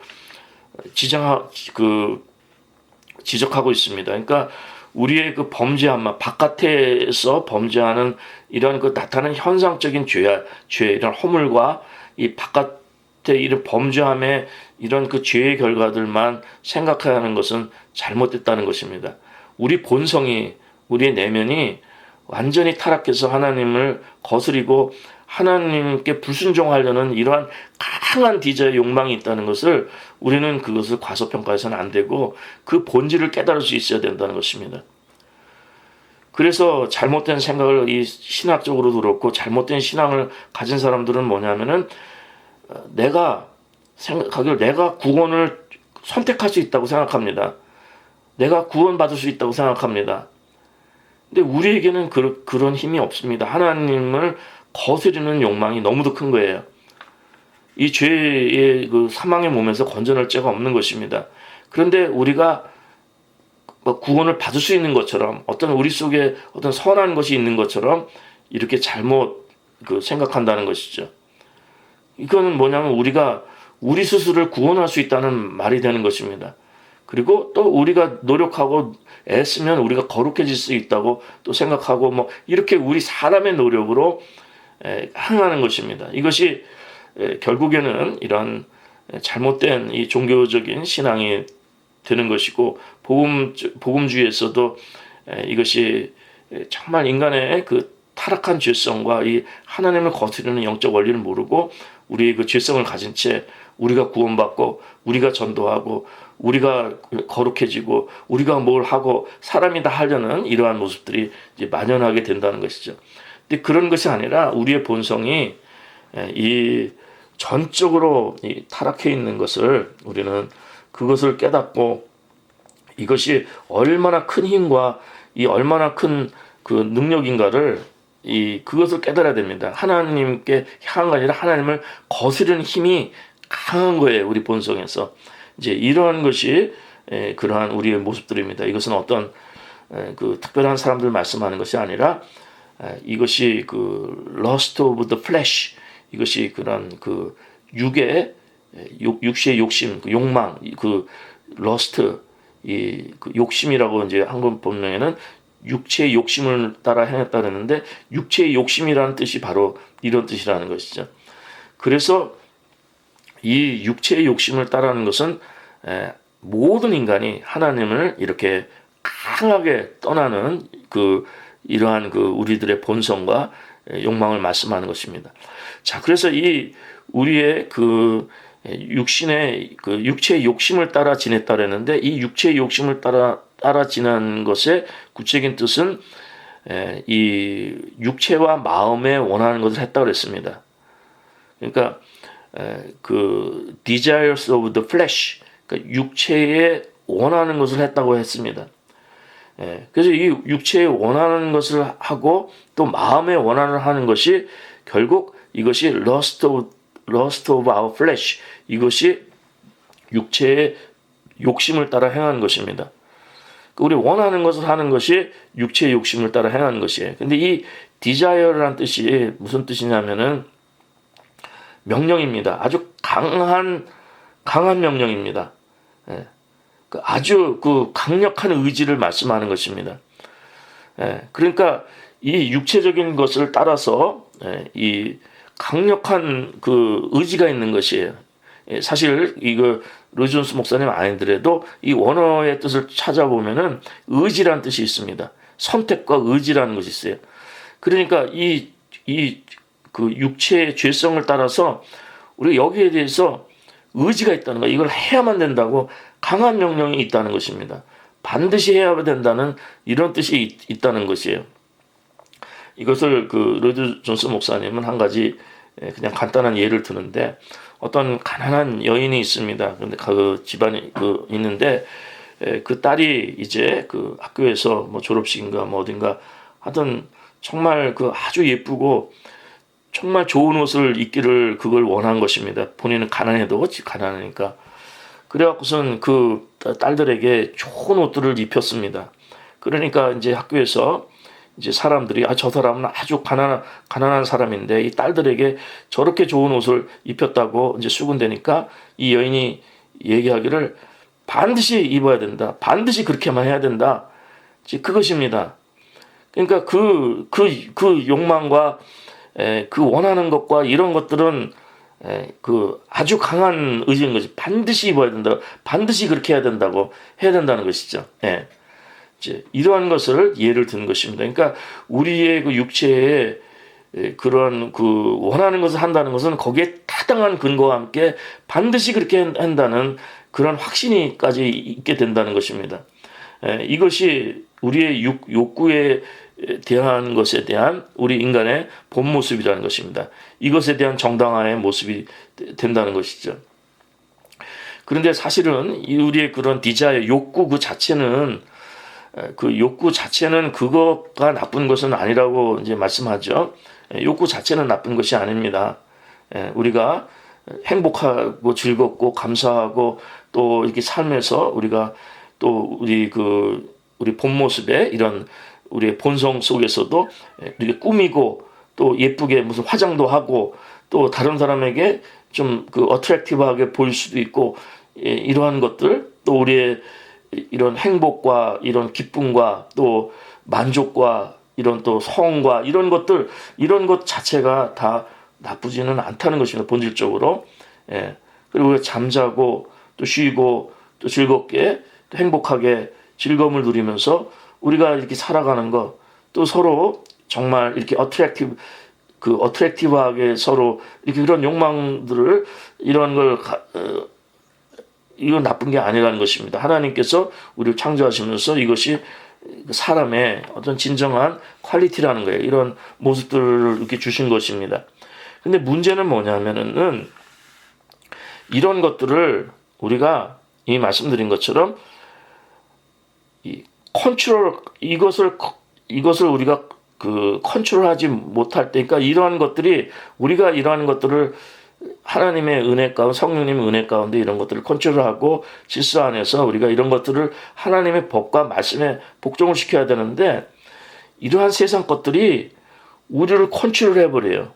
Speaker 1: 지적하고 있습니다. 그러니까 우리의 범죄함, 바깥에서 범죄하는 이런 나타나는 현상적인 죄, 이런 허물과 이 바깥에 이런 범죄함의 이런 죄의 결과들만 생각해야 하는 것은 잘못됐다는 것입니다. 우리 본성이, 우리의 내면이 완전히 타락해서 하나님을 거스리고 하나님께 불순종하려는 이러한 강한 디자의 욕망이 있다는 것을 우리는 그것을 과소평가해서는 안 되고 그 본질을 깨달을 수 있어야 된다는 것입니다. 그래서 잘못된 생각을 이 신학적으로도 그렇고 잘못된 신앙을 가진 사람들은 뭐냐면은 내가 구원을 선택할 수 있다고 생각합니다. 내가 구원받을 수 있다고 생각합니다. 근데 우리에게는 그런 힘이 없습니다. 하나님을 거스르는 욕망이 너무도 큰 거예요. 이 죄의 사망의 몸에서 건져낼 죄가 없는 것입니다. 그런데 우리가 구원을 받을 수 있는 것처럼 우리 속에 어떤 선한 것이 있는 것처럼 이렇게 잘못 생각한다는 것이죠. 이거는 뭐냐면 우리가 우리 스스로를 구원할 수 있다는 말이 되는 것입니다. 그리고 또 우리가 노력하고 애쓰면 우리가 거룩해질 수 있다고 또 생각하고 이렇게 우리 사람의 노력으로 행하는 것입니다. 이것이 결국에는 이런 잘못된 이 종교적인 신앙이 되는 것이고 복음주의에서도 이것이 정말 인간의 타락한 죄성과 이 하나님을 거스르는 영적 원리를 모르고 우리의 죄성을 가진 채 우리가 구원받고 우리가 전도하고 우리가 거룩해지고 우리가 뭘 하고 사람이 다 하려는 이러한 모습들이 이제 만연하게 된다는 것이죠. 근데 그런 것이 아니라 우리의 본성이 이 전적으로 타락해 있는 것을 우리는 그것을 깨닫고 이것이 얼마나 큰 힘과 이 얼마나 큰 능력인가를 그것을 깨달아야 됩니다. 하나님께 향한 게 아니라 하나님을 거스르는 힘이 강한 거예요. 우리 본성에서. 이제 이러한 것이 그러한 우리의 모습들입니다. 이것은 어떤 특별한 사람들 말씀하는 것이 아니라 이것이 lust of the flesh, 이것이 그런 육시의 욕심, 욕망, lust, 욕심이라고 이제 한국 본명에는 육체의 욕심을 따라 행했다 그랬는데 육체의 욕심이라는 뜻이 바로 이런 뜻이라는 것이죠. 그래서 이 육체의 욕심을 따르는 것은 모든 인간이 하나님을 이렇게 강하게 떠나는 이러한 우리들의 본성과 욕망을 말씀하는 것입니다. 자, 그래서 이 우리의 그 육신의 그 육체의 욕심을 따라 지냈다 그랬는데, 이 육체의 욕심을 따라 지난 것의 구체적인 뜻은 이 육체와 마음에 원하는 것을 했다 그랬습니다. 그러니까 그 desires of the flesh, 그러니까 육체에 원하는 것을 했다고 했습니다. 그래서 이 육체에 원하는 것을 하고 또 마음에 원하는 하는 것이 결국 이것이 lust of our flesh, 이것이 육체의 욕심을 따라 행하는 것입니다. 우리 원하는 것을 하는 것이 육체의 욕심을 따라 행하는 것이에요. 근데 이 desire라는 뜻이 무슨 뜻이냐면은 명령입니다. 아주 강한 명령입니다. 아주 그 강력한 의지를 말씀하는 것입니다. 그러니까 이 육체적인 것을 따라서 이 강력한 그 의지가 있는 것이에요. 사실 이거 르존스 목사님 아니더라도 이 원어의 뜻을 찾아보면은 의지라는 뜻이 있습니다. 선택과 의지라는 것이 있어요. 그러니까 그 육체의 죄성을 따라서 우리 여기에 대해서 의지가 있다는 거, 이걸 해야만 된다고 강한 명령이 있다는 것입니다. 반드시 해야 된다는 이런 뜻이 있다는 것이에요. 이것을 그 로이드 존스 목사님은 한 가지 그냥 간단한 예를 드는데, 어떤 가난한 여인이 있습니다. 근데 그 집안이 그 있는데 그 딸이 이제 그 학교에서 뭐 졸업식인가 뭐 어딘가 하던 정말 그 아주 예쁘고 정말 좋은 옷을 입기를 그걸 원한 것입니다. 본인은 가난해도 가난하니까. 그래갖고선 그 딸들에게 좋은 옷들을 입혔습니다. 그러니까 이제 학교에서 이제 사람들이 저 사람은 아주 가난한 사람인데 이 딸들에게 저렇게 좋은 옷을 입혔다고 이제 수군대니까 이 여인이 얘기하기를 반드시 입어야 된다. 반드시 그렇게만 해야 된다. 그것입니다. 그러니까 그 욕망과 그 원하는 것과 이런 것들은 그 아주 강한 의지인 것이 반드시 입어야 된다. 반드시 그렇게 해야 된다는 것이죠. 이러한 것을 예를 든 것입니다. 그러니까 우리의 그 육체에 그런 그 원하는 것을 한다는 것은 거기에 타당한 근거와 함께 반드시 그렇게 한다는 그런 확신이까지 있게 된다는 것입니다. 이것이 우리의 욕구에 대한 것에 대한 우리 인간의 본 모습이라는 것입니다. 이것에 대한 정당화의 모습이 된다는 것이죠. 그런데 사실은 우리의 그런 디자이어, 욕구 그 자체는 그거가 나쁜 것은 아니라고 이제 말씀하죠. 욕구 자체는 나쁜 것이 아닙니다. 우리가 행복하고 즐겁고 감사하고 또 이렇게 삶에서 우리가 또 우리 본 모습에 이런 우리의 본성 속에서도 이렇게 꾸미고 또 예쁘게 무슨 화장도 하고 또 다른 사람에게 좀 그 어트랙티브하게 보일 수도 있고, 이러한 것들, 또 우리의 이런 행복과 이런 기쁨과 또 만족과 이런 또 성과 이런 것 자체가 다 나쁘지는 않다는 것입니다. 본질적으로. 그리고 잠자고 또 쉬고 또 즐겁게 또 행복하게 즐거움을 누리면서 우리가 이렇게 살아가는 것, 또 서로 정말 이렇게 어트랙티브하게 서로 이렇게 그런 욕망들을 이건 나쁜 게 아니라는 것입니다. 하나님께서 우리를 창조하시면서 이것이 사람의 어떤 진정한 퀄리티라는 거예요. 이런 모습들을 이렇게 주신 것입니다. 근데 문제는 뭐냐면은 이런 것들을 우리가 이미 말씀드린 것처럼 이것을 우리가 그 컨트롤하지 못할 때, 그러니까 이러한 것들이 우리가 이러한 것들을 하나님의 은혜 가운데, 성령님의 은혜 가운데 이런 것들을 컨트롤하고 질서 안에서 우리가 이런 것들을 하나님의 법과 말씀에 복종을 시켜야 되는데, 이러한 세상 것들이 우리를 컨트롤해 버려요.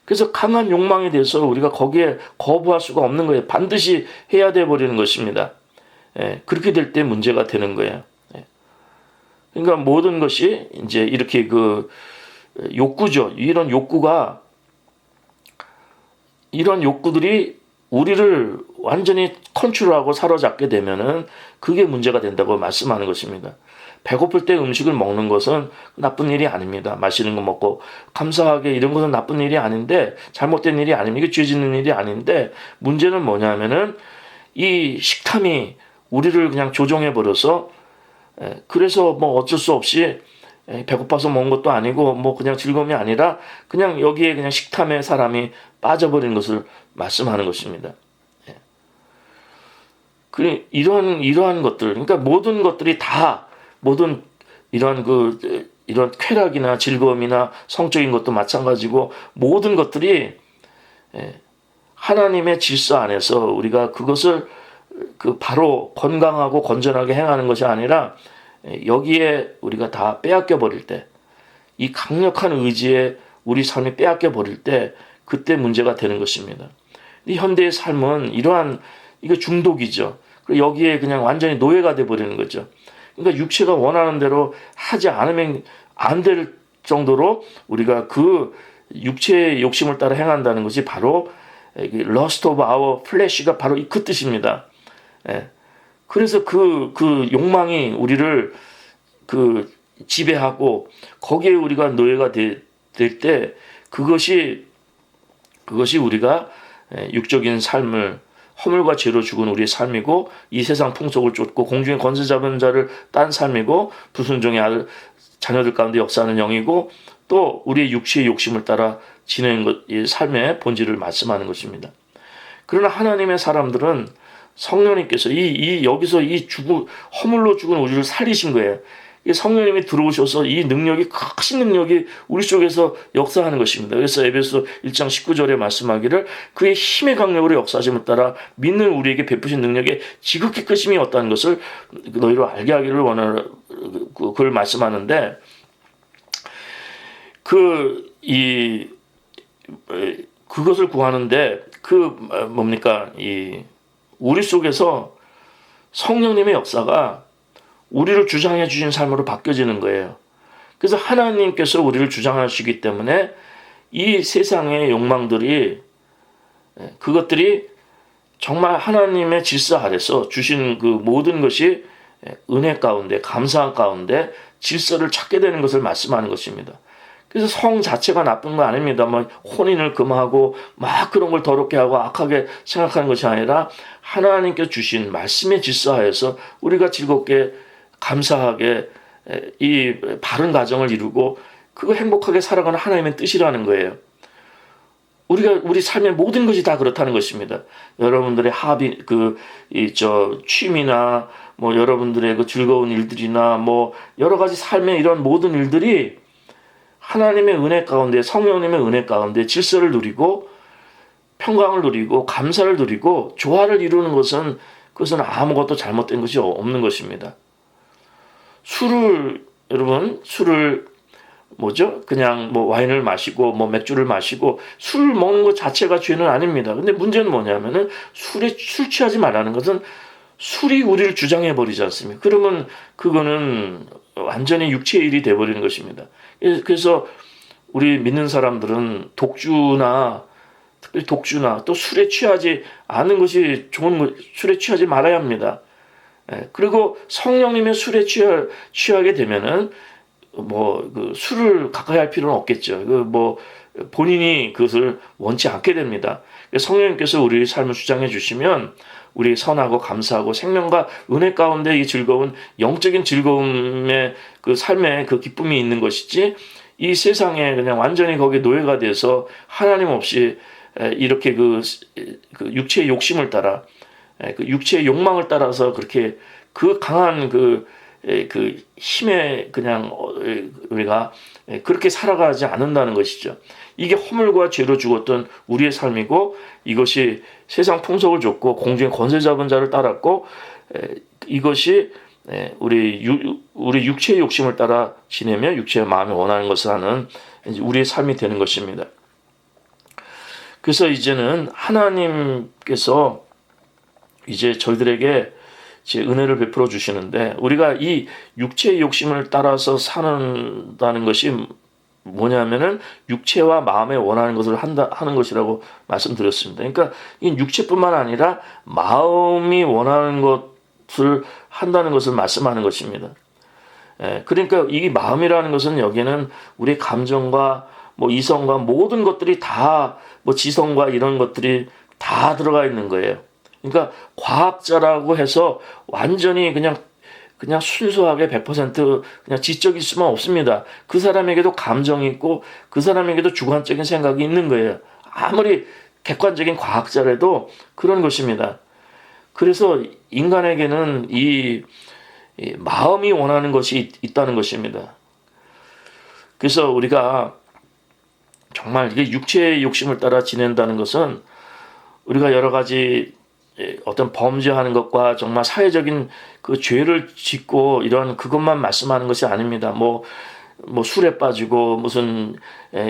Speaker 1: 그래서 강한 욕망에 대해서 우리가 거기에 거부할 수가 없는 거예요. 반드시 해야 돼 버리는 것입니다. 그렇게 될 때 문제가 되는 거예요. 그러니까 모든 것이 이제 이렇게 그 욕구죠. 이런 욕구들이 우리를 완전히 컨트롤하고 사로잡게 되면은 그게 문제가 된다고 말씀하는 것입니다. 배고플 때 음식을 먹는 것은 나쁜 일이 아닙니다. 맛있는 거 먹고 감사하게 이런 것은 나쁜 일이 아닌데, 잘못된 일이 아닙니다. 이게 죄 짓는 일이 아닌데, 문제는 뭐냐면은 이 식탐이 우리를 그냥 조종해 버려서, 그래서 뭐 어쩔 수 없이 배고파서 먹은 것도 아니고 뭐 그냥 즐거움이 아니라 그냥 여기에 그냥 식탐에 사람이 빠져버리는 것을 말씀하는 것입니다. 그 이러한 것들, 그러니까 모든 것들이 다, 모든 이런 쾌락이나 즐거움이나 성적인 것도 마찬가지고, 모든 것들이 하나님의 질서 안에서 우리가 그것을 바로 건강하고 건전하게 행하는 것이 아니라, 여기에 우리가 다 빼앗겨 버릴 때, 이 강력한 의지에 우리 삶이 빼앗겨 버릴 때, 그때 문제가 되는 것입니다. 이 현대의 삶은 이거 중독이죠. 그리고 여기에 그냥 완전히 노예가 돼 버리는 거죠. 그러니까 육체가 원하는 대로 하지 않으면 안 될 정도로 우리가 그 육체의 욕심을 따라 행한다는 것이 바로 lust of our flesh가 바로 그 뜻입니다. 그래서 그 욕망이 우리를 지배하고 거기에 우리가 노예가 될 때, 그것이 우리가 육적인 삶을, 허물과 죄로 죽은 우리의 삶이고, 이 세상 풍속을 쫓고 공중의 권세 잡은 자를 딴 삶이고, 불순종의 아들 자녀들 가운데 역사하는 영이고, 또 우리의 육체의 욕심을 따라 지내는 것, 이 삶의 본질을 말씀하는 것입니다. 그러나 하나님의 사람들은 성령님께서 여기서 허물로 죽은 우리를 살리신 거예요. 성령님이 들어오셔서 이 능력이, 크신 능력이 우리 속에서 역사하는 것입니다. 그래서 에베소 1장 19절에 말씀하기를 그의 힘의 강력으로 역사하심을 따라 믿는 우리에게 베푸신 능력의 지극히 크심이 없다는 것을 너희로 알게 하기를 원하는, 그걸 말씀하는데, 그것을 구하는데, 우리 속에서 성령님의 역사가 우리를 주장해 주신 삶으로 바뀌어지는 거예요. 그래서 하나님께서 우리를 주장하시기 때문에 이 세상의 욕망들이, 그것들이 정말 하나님의 질서 아래서 주신 그 모든 것이 은혜 가운데, 감사한 가운데 질서를 찾게 되는 것을 말씀하는 것입니다. 그래서 성 자체가 나쁜 거 아닙니다. 혼인을 금하고 막 그런 걸 더럽게 하고 악하게 생각하는 것이 아니라, 하나님께 주신 말씀의 질서 하에서 우리가 즐겁게 감사하게 이 바른 가정을 이루고 그거 행복하게 살아가는 하나님의 뜻이라는 거예요. 우리 삶의 모든 것이 다 그렇다는 것입니다. 여러분들의 취미나 여러분들의 그 즐거운 일들이나 여러 가지 삶의 이런 모든 일들이 하나님의 은혜 가운데, 성령님의 은혜 가운데 질서를 누리고 평강을 누리고 감사를 누리고 조화를 이루는 것은, 그것은 아무것도 잘못된 것이 없는 것입니다. 술을 그냥 와인을 마시고 맥주를 마시고 술을 먹는 것 자체가 죄는 아닙니다. 근데 문제는 뭐냐면은 술 취하지 말라는 것은 술이 우리를 주장해 버리지 않습니까? 그러면 그거는 완전히 육체의 일이 돼 버리는 것입니다. 그래서 우리 믿는 사람들은 독주나 또 술에 취하지 않은 것이 좋은 것, 술에 취하지 말아야 합니다. 그리고 성령님의 술에 취하게 되면은 술을 가까이 할 필요는 없겠죠. 본인이 그것을 원치 않게 됩니다. 성령님께서 우리 삶을 주장해 주시면 우리 선하고 감사하고 생명과 은혜 가운데 이 즐거운 영적인 즐거움의 그 삶의 그 기쁨이 있는 것이지, 이 세상에 그냥 완전히 거기에 노예가 돼서 하나님 없이 이렇게 그 육체의 욕심을 따라, 그 육체의 욕망을 따라서 그렇게 그 강한 그 힘에 그냥 우리가 그렇게 살아가지 않는다는 것이죠. 이게 허물과 죄로 죽었던 우리의 삶이고, 이것이 세상 풍속을 줬고 공중의 권세 잡은 자를 따랐고, 이것이 우리 육체의 욕심을 따라 지내며 육체의 마음이 원하는 것을 하는 우리의 삶이 되는 것입니다. 그래서 이제는 하나님께서 이제 저희들에게 제 은혜를 베풀어 주시는데, 우리가 이 육체의 욕심을 따라서 산다는 것이 뭐냐면은 육체와 마음에 원하는 것을 하는 것이라고 말씀드렸습니다. 그러니까 이 육체뿐만 아니라 마음이 원하는 것을 한다는 것을 말씀하는 것입니다. 그러니까 이 마음이라는 것은 여기는 우리 감정과 뭐 이성과 모든 것들이 다 뭐 지성과 이런 것들이 다 들어가 있는 거예요. 그러니까 과학자라고 해서 완전히 그냥 순수하게 100% 그냥 지적일 수만 없습니다. 그 사람에게도 감정이 있고 그 사람에게도 주관적인 생각이 있는 거예요. 아무리 객관적인 과학자라도 그런 것입니다. 그래서 인간에게는 이 마음이 원하는 것이 있다는 것입니다. 그래서 우리가 정말 이게 육체의 욕심을 따라 지낸다는 것은 우리가 여러 가지 어떤 범죄하는 것과 정말 사회적인 그 죄를 짓고 이런 그것만 말씀하는 것이 아닙니다. 뭐 술에 빠지고 무슨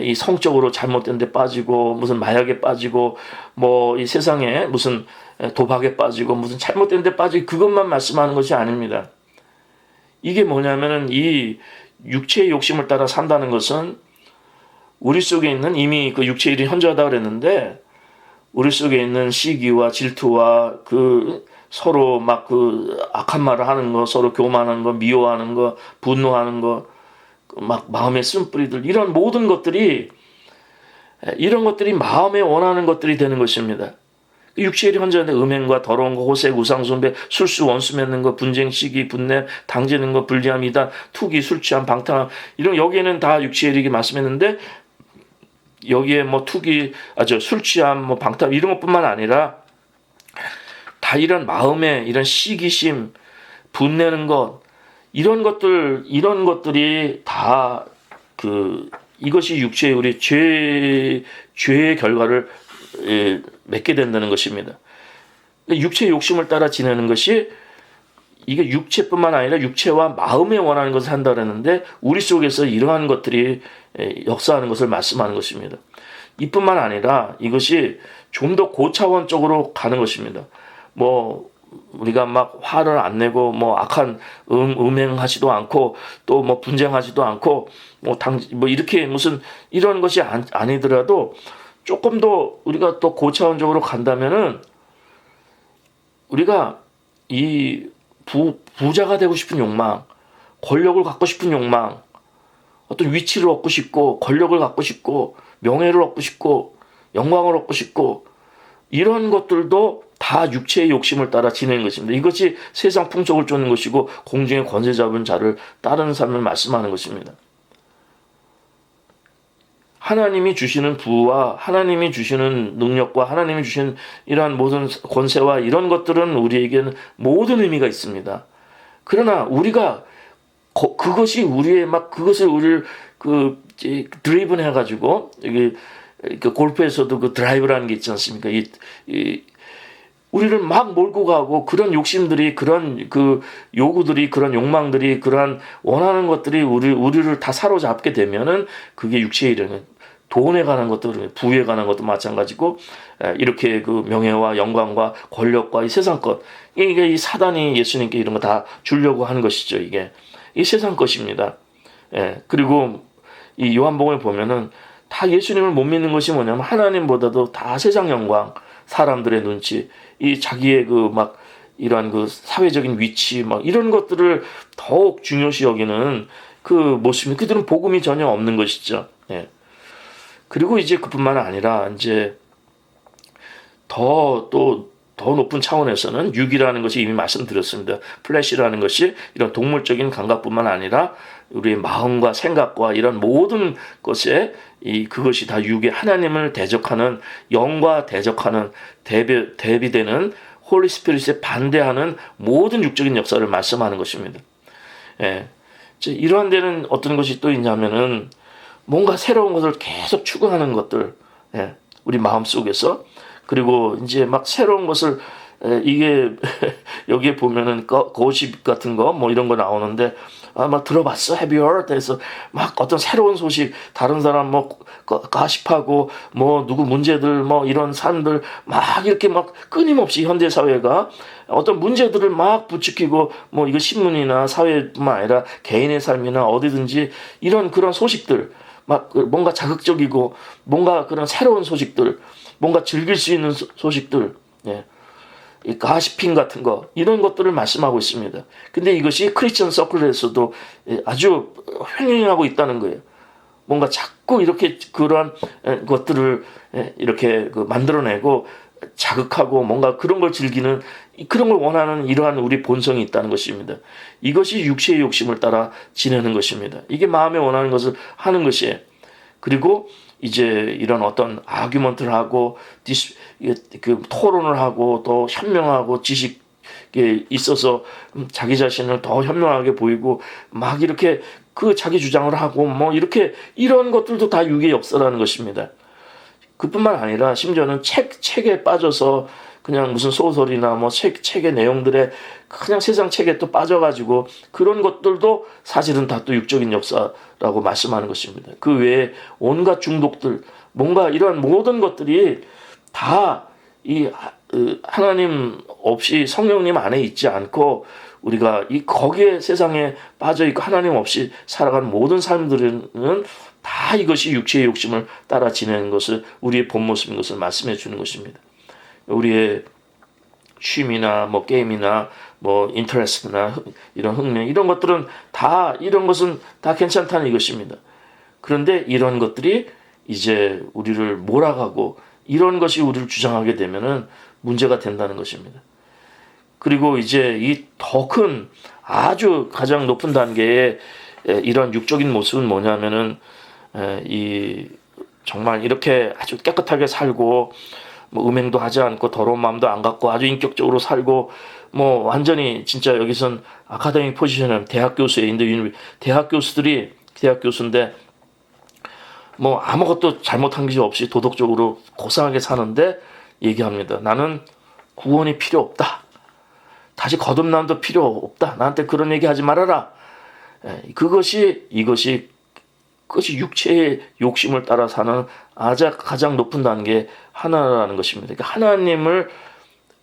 Speaker 1: 이 성적으로 잘못된 데 빠지고 무슨 마약에 빠지고 뭐 이 세상에 무슨 도박에 빠지고 무슨 잘못된 데 빠지고 그것만 말씀하는 것이 아닙니다. 이게 뭐냐면은 이 육체의 욕심을 따라 산다는 것은 우리 속에 있는 이미 그 육체의 일이 현저하다고 그랬는데 우리 속에 있는 시기와 질투와 그 서로 막 그 악한 말을 하는 거, 서로 교만하는 거, 미워하는 거, 분노하는 거, 막 마음의 쓴뿌리들 이런 모든 것들이 이런 것들이 마음에 원하는 것들이 되는 것입니다. 육체의 현저한데 음행과 더러운 거, 호색, 우상숭배, 술수, 원수 맺는 거, 분쟁, 시기, 분냄, 당지는 거, 불리함, 이단, 투기, 술취함, 방탕함 이런 여기에는 다 육체의 일이 말씀했는데 여기에 뭐 투기, 술취함, 뭐 방탕 이런 것뿐만 아니라 다 이런 마음에 이런 시기심, 분내는 것 이런 것들이 다 이것이 육체의 우리 죄의 결과를 맺게 된다는 것입니다. 육체의 욕심을 따라 지내는 것이 이게 육체뿐만 아니라 육체와 마음에 원하는 것을 한다 그랬는데 우리 속에서 이러한 것들이 역사하는 것을 말씀하는 것입니다. 이뿐만 아니라 이것이 좀 더 고차원적으로 가는 것입니다. 뭐 우리가 막 화를 안 내고 뭐 악한 음행하지도 않고 또 뭐 분쟁하지도 않고 뭐 이렇게 무슨 이런 것이 아니더라도 조금 더 우리가 또 고차원적으로 간다면은 우리가 이 부자가 되고 싶은 욕망, 권력을 갖고 싶은 욕망, 어떤 위치를 얻고 싶고 권력을 갖고 싶고 명예를 얻고 싶고 영광을 얻고 싶고 이런 것들도 다 육체의 욕심을 따라 지내는 것입니다. 이것이 세상 풍속을 쫓는 것이고 공중의 권세 잡은 자를 따르는 삶을 말씀하는 것입니다. 하나님이 주시는 부와 하나님이 주시는 능력과 하나님이 주신 이러한 모든 권세와 이런 것들은 우리에게는 모든 의미가 있습니다. 그러나 우리가 그것이 우리의 그것을 우리를 드리븐 해가지고 골프에서도 그 드라이브라는 게 있지 않습니까? 우리를 막 몰고 가고 그런 욕심들이 그런 요구들이 그런 욕망들이 그러한 원하는 것들이 우리를 다 사로잡게 되면은 그게 육체의 일은 돈에 관한 것도 부에 관한 것도 마찬가지고 이렇게 그 명예와 영광과 권력과 이 세상 것 이게 이 사단이 예수님께 이런 거 다 주려고 하는 것이죠. 이게 이 세상 것입니다. 그리고 이 요한복음을 보면은 다 예수님을 못 믿는 것이 뭐냐면 하나님보다도 다 세상 영광, 사람들의 눈치, 이 자기의 이러한 사회적인 위치 이런 것들을 더욱 중요시 여기는 그 모습이 그들은 복음이 전혀 없는 것이죠. 그리고 이제 그뿐만 아니라 이제 더 높은 차원에서는 육이라는 것이 이미 말씀드렸습니다. 플래시라는 것이 이런 동물적인 감각뿐만 아니라 우리의 마음과 생각과 이런 모든 것에 그것이 다 육의 하나님을 대적하는 영과 대적하는 대비되는 홀리 스피릿에 반대하는 모든 육적인 역사를 말씀하는 것입니다. 이러한 데는 어떤 것이 또 있냐면은 뭔가 새로운 것을 계속 추구하는 것들, 우리 마음 속에서 그리고 이제 새로운 것을 이게 여기에 보면은 거십 같은 거 이런 거 나오는데 들어봤어? Have you heard? 해서 어떤 새로운 소식 다른 사람 가십하고 누구 문제들 이런 사람들 이렇게 끊임없이 현대 사회가 어떤 문제들을 부추기고 이거 신문이나 사회뿐만 아니라 개인의 삶이나 어디든지 이런 그런 소식들 막 뭔가 자극적이고 뭔가 그런 새로운 소식들, 뭔가 즐길 수 있는 소식들, 예. 이 가시핑 같은 거 이런 것들을 말씀하고 있습니다. 근데 이것이 크리스천 서클에서도 아주 횡행하고 있다는 거예요. 뭔가 자꾸 이렇게 그러한 것들을 이렇게 만들어내고 자극하고 뭔가 그런 걸 즐기는 그런 걸 원하는 이러한 우리 본성이 있다는 것입니다. 이것이 육체의 욕심을 따라 지내는 것입니다. 이게 마음에 원하는 것을 하는 것이에요. 그리고 이제 이런 어떤 아규먼트를 하고 토론을 하고 또 현명하고 지식에 있어서 자기 자신을 더 현명하게 보이고 막 이렇게 그 자기 주장을 하고 뭐 이렇게 이런 것들도 다 육의 역사라는 것입니다. 그뿐만 아니라 심지어는 책에 빠져서 그냥 무슨 소설이나 뭐 책의 내용들에 그냥 세상 책에 또 빠져가지고 그런 것들도 사실은 다 또 육적인 역사라고 말씀하는 것입니다. 그 외에 온갖 중독들, 뭔가 이러한 모든 것들이 다 이 하나님 없이 성령님 안에 있지 않고 우리가 거기에 세상에 빠져 있고 하나님 없이 살아가는 모든 삶들은 다 이것이 육체의 욕심을 따라 지내는 것을 우리의 본 모습인 것을 말씀해 주는 것입니다. 우리의 취미나 뭐 게임이나 뭐 인터레스트나 이런 흥미 이런 것들은 다 이런 것은 다 괜찮다는 이것입니다. 그런데 이런 것들이 이제 우리를 몰아가고 이런 것이 우리를 주장하게 되면은 문제가 된다는 것입니다. 그리고 이제 이 더 큰 아주 가장 높은 단계의 이런 육적인 모습은 뭐냐면은 이 정말 이렇게 아주 깨끗하게 살고 뭐 음행도 하지 않고 더러운 마음도 안 갖고 아주 인격적으로 살고 뭐 완전히 진짜 여기선 아카데믹 포지션은 대학 교수인데 대학 교수인데 뭐 아무것도 잘못한 것이 없이 도덕적으로 고상하게 사는데 얘기합니다. 나는 구원이 필요 없다. 다시 거듭남도 필요 없다. 나한테 그런 얘기 하지 말아라. 이것이 육체의 욕심을 따라 사는 가장 높은 단계 하나라는 것입니다. 그러니까 하나님을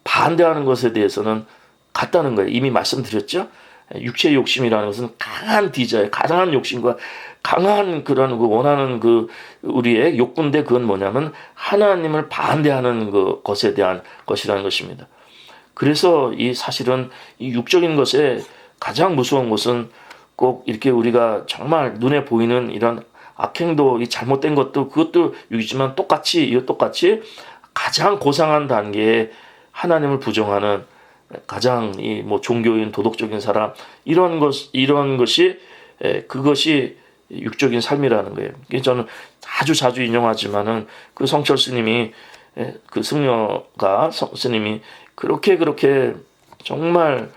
Speaker 1: 반대하는 것에 대해서는 같다는 거예요. 이미 말씀드렸죠. 육체의 욕심이라는 것은 강한 디자인, 강한 욕심과 강한 그런 원하는 우리의 욕구인데 그건 뭐냐면 하나님을 반대하는 것에 대한 것이라는 것입니다. 그래서 사실은 이 육적인 것에 가장 무서운 것은 꼭 이렇게 우리가 정말 눈에 보이는 이런 악행도 이 잘못된 것도 그것도 육이지만 똑같이 가장 고상한 단계에 하나님을 부정하는 가장 뭐 종교인 도덕적인 사람 이런 것이 그것이 육적인 삶이라는 거예요. 저는 아주 자주 인용하지만은 그 성철 스님이 그 승려가 스님이 그렇게 정말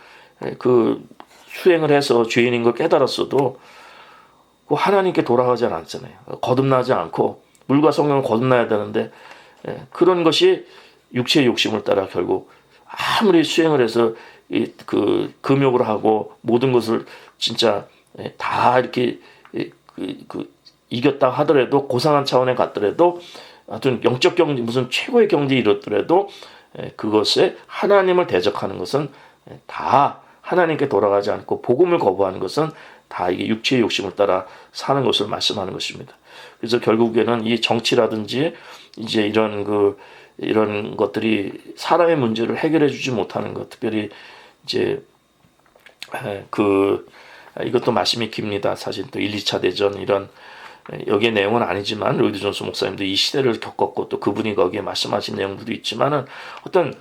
Speaker 1: 그 수행을 해서 죄인인 걸 깨달았어도 그 하나님께 돌아가지 않았잖아요. 거듭나지 않고 물과 성령을 거듭나야 되는데 그런 것이 육체의 욕심을 따라 결국 아무리 수행을 해서 금욕을 하고 모든 것을 진짜 다 이렇게 이겼다 하더라도 고상한 차원에 갔더라도 하여튼 영적 경지 무슨 최고의 경지에 이뤘더라도 그것에 하나님을 대적하는 것은 다 하나님께 돌아가지 않고 복음을 거부하는 것은 다 이게 육체의 욕심을 따라 사는 것을 말씀하는 것입니다. 그래서 결국에는 이 정치라든지 이제 이런 것들이 사람의 문제를 해결해 주지 못하는 것, 특별히 이제 이것도 말씀이 깁니다. 사실 또 1, 2차 대전 이런 여기에 내용은 아니지만 로이드 존스 목사님도 이 시대를 겪었고 또 그분이 거기에 말씀하신 내용들도 있지만은 어떤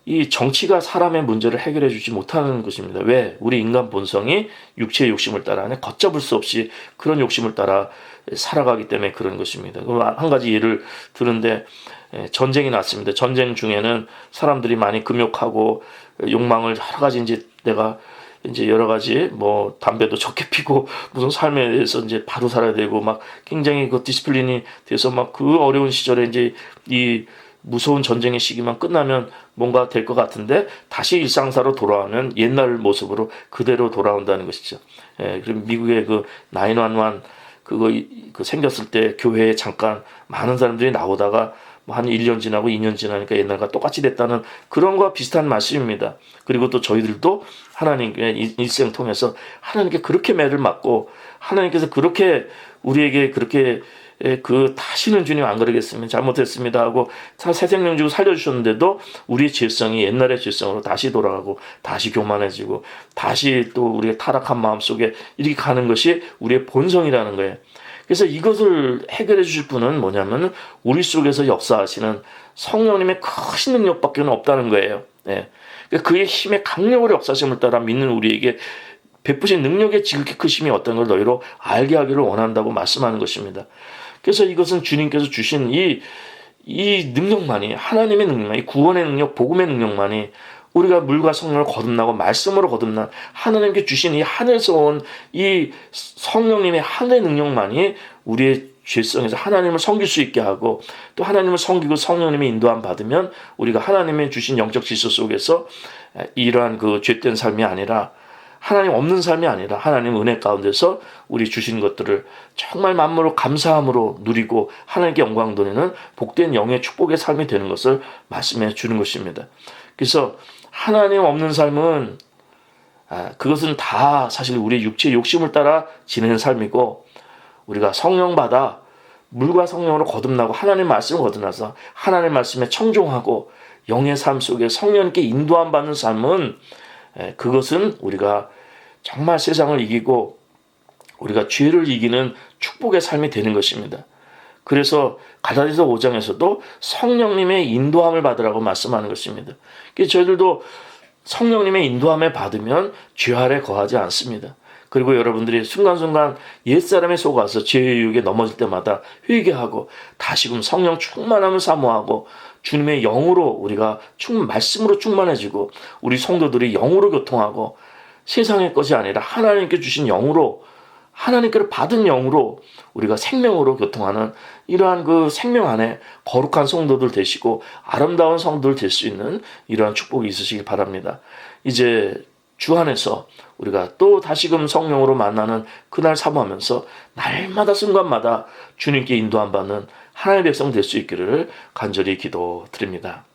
Speaker 1: 이 정치가 사람의 문제를 해결해 주지 못하는 것입니다. 왜? 우리 인간 본성이 육체의 욕심을 따라 걷잡을 수 없이 그런 욕심을 따라 살아가기 때문에 그런 것입니다. 한 가지 예를 드는데 전쟁이 났습니다. 전쟁 중에는 사람들이 많이 금욕하고 욕망을 여러 가지 이제 여러 가지 뭐 담배도 적게 피고 무슨 삶에 대해서 이제 바로 살아야 되고 막 굉장히 그 디스플린이 돼서 막 그 어려운 시절에 이제 이 무서운 전쟁의 시기만 끝나면 뭔가 될 것 같은데 다시 일상사로 돌아오면 옛날 모습으로 그대로 돌아온다는 것이죠. 그리고 미국의 그 911 그거 생겼을 때 교회에 잠깐 많은 사람들이 나오다가 뭐 한 1년 지나고 2년 지나니까 옛날과 똑같이 됐다는 그런 거와 비슷한 말씀입니다. 그리고 또 저희들도 하나님의 일생 통해서 하나님께 그렇게 매를 맞고 하나님께서 그렇게 우리에게 그렇게 다시는 주님 안 그러겠습니다. 잘못했습니다 하고 새 생명 주고 살려주셨는데도 우리의 죄성이 옛날의 죄성으로 다시 돌아가고 다시 교만해지고 다시 또 우리의 타락한 마음 속에 이렇게 가는 것이 우리의 본성이라는 거예요. 그래서 이것을 해결해 주실 분은 뭐냐면 우리 속에서 역사하시는 성령님의 크신 능력밖에 없다는 거예요. 예. 그의 힘의 강력으로 역사심을 따라 믿는 우리에게 베푸신 능력의 지극히 크심이 어떤 걸 너희로 알게 하기를 원한다고 말씀하는 것입니다. 그래서 이것은 주님께서 주신 이 능력만이, 하나님의 능력만이, 구원의 능력, 복음의 능력만이, 우리가 물과 성령을 거듭나고 말씀으로 거듭난 하나님께 주신 이 하늘에서 온 이 성령님의 하늘의 능력만이 우리의 죄성에서 하나님을 섬길 수 있게 하고, 또 하나님을 섬기고 성령님의 인도함 받으면 우리가 하나님의 주신 영적 질서 속에서 이러한 그 죄된 삶이 아니라, 하나님 없는 삶이 아니라 하나님 은혜 가운데서 우리 주신 것들을 정말 만물로 감사함으로 누리고 하나님께 영광 돌리는 복된 영의 축복의 삶이 되는 것을 말씀해 주는 것입니다. 그래서 하나님 없는 삶은 그것은 다 사실 우리의 육체의 욕심을 따라 지내는 삶이고, 우리가 성령 받아 물과 성령으로 거듭나고 하나님 말씀을 거듭나서 하나님 말씀에 청종하고 영의 삶 속에 성령님께 인도함 받는 삶은, 그것은 우리가 정말 세상을 이기고 우리가 죄를 이기는 축복의 삶이 되는 것입니다. 그래서 갈라디아서 5장에서도 성령님의 인도함을 받으라고 말씀하는 것입니다. 그래서 저희들도 성령님의 인도함을 받으면 죄 아래 거하지 않습니다. 그리고 여러분들이 순간순간 옛사람에 속아서 죄의 유혹에 넘어질 때마다 회개하고 다시금 성령 충만함을 사모하고 주님의 영으로 우리가 말씀으로 충만해지고 우리 성도들이 영으로 교통하고 세상의 것이 아니라 하나님께 주신 영으로, 하나님께로 받은 영으로 우리가 생명으로 교통하는 이러한 그 생명 안에 거룩한 성도들 되시고 아름다운 성도들 될 수 있는 이러한 축복이 있으시기 바랍니다. 이제 주 안에서 우리가 또 다시금 성령으로 만나는 그날 사모하면서 날마다 순간마다 주님께 인도함 받는 하나님의 백성 될 수 있기를 간절히 기도드립니다.